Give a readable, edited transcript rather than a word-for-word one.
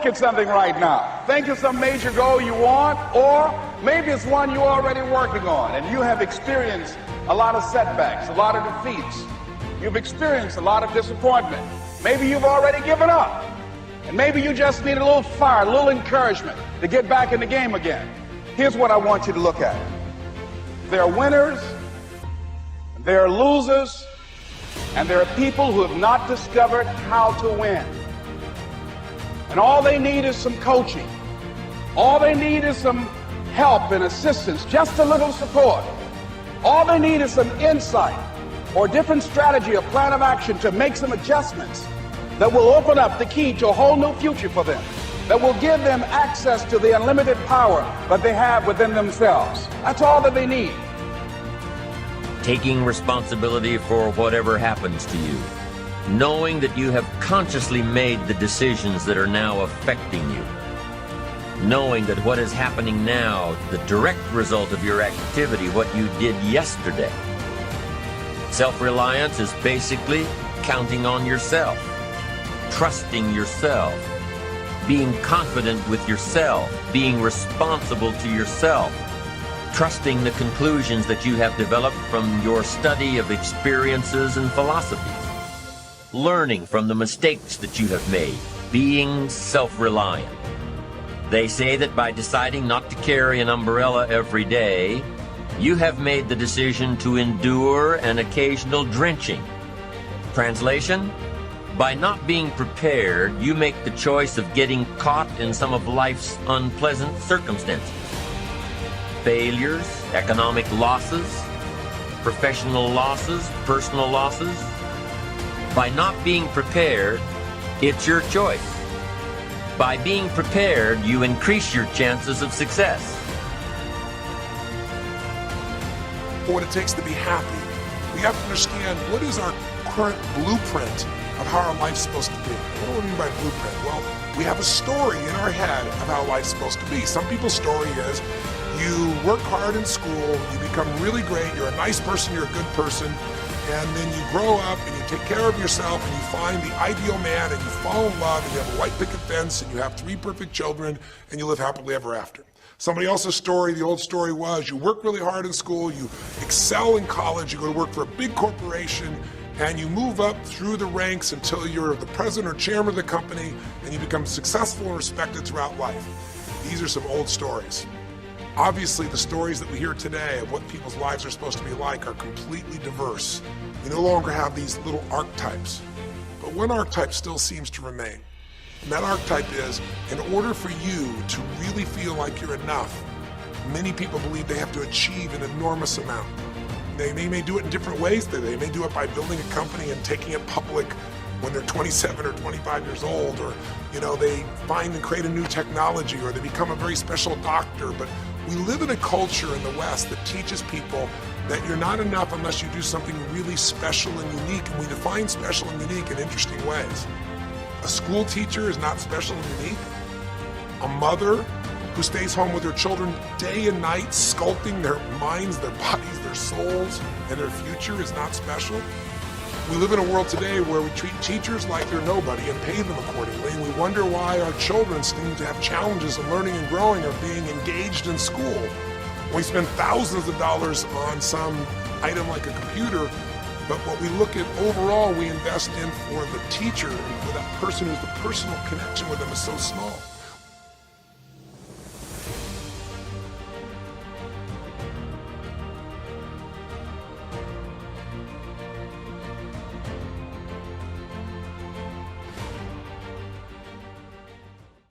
look at something right now. Think of some major goal you want, or maybe it's one you're already working on and you have experienced a lot of setbacks, a lot of defeats. You've experienced a lot of disappointment. Maybe you've already given up. And maybe you just need a little fire, a little encouragement to get back in the game again. Here's what I want you to look at. There are winners, there are losers, and there are people who have not discovered how to win. And all they need is some coaching. All they need is some help and assistance, just a little support. All they need is some insight or different strategy or plan of action to make some adjustments that will open up the key to a whole new future for them, that will give them access to the unlimited power that they have within themselves. That's all that they need. Taking responsibility for whatever happens to you, knowing that you have consciously made the decisions that are now affecting you, knowing that what is happening now, the direct result of your activity, what you did yesterday. Self-reliance is basically counting on yourself, trusting yourself, being confident with yourself, being responsible to yourself, trusting the conclusions that you have developed from your study of experiences and philosophies, learning from the mistakes that you have made, being self-reliant. They say that by deciding not to carry an umbrella every day, you have made the decision to endure an occasional drenching. Translation? By not being prepared, you make the choice of getting caught in some of life's unpleasant circumstances. Failures, economic losses, professional losses, personal losses. By not being prepared, it's your choice. By being prepared, you increase your chances of success. What it takes to be happy, we have to understand what is our current blueprint of how our life's supposed to be. What do I mean by blueprint? Well, we have a story in our head of how life's supposed to be. Some people's story is you work hard in school, you become really great, you're a nice person, you're a good person, and then you grow up and you take care of yourself and you find the ideal man and you fall in love and you have a white picket fence and you have 3 perfect children and you live happily ever after. Somebody else's story, the old story was you work really hard in school, you excel in college, you go to work for a big corporation, and you move up through the ranks until you're the president or chairman of the company and you become successful and respected throughout life. These are some old stories. Obviously, the stories that we hear today of what people's lives are supposed to be like are completely diverse. We no longer have these little archetypes, but one archetype still seems to remain. And that archetype is, in order for you to really feel like you're enough, many people believe they have to achieve an enormous amount. They may do it in different ways. They may do it by building a company and taking it public when they're 27 or 25 years old, or they find and create a new technology, or they become a very special doctor. But we live in a culture in the West that teaches people that you're not enough unless you do something really special and unique, and we define special and unique in interesting ways. A school teacher is not special and unique. A mother who stays home with her children day and night, sculpting their minds, their bodies, their souls, and their future is not special. We live in a world today where we treat teachers like they're nobody and pay them accordingly, and we wonder why our children seem to have challenges in learning and growing or being engaged in school. We spend thousands of dollars on some item like a computer, but what we look at overall we invest in for the teacher and for that person who's the personal connection with them is so small.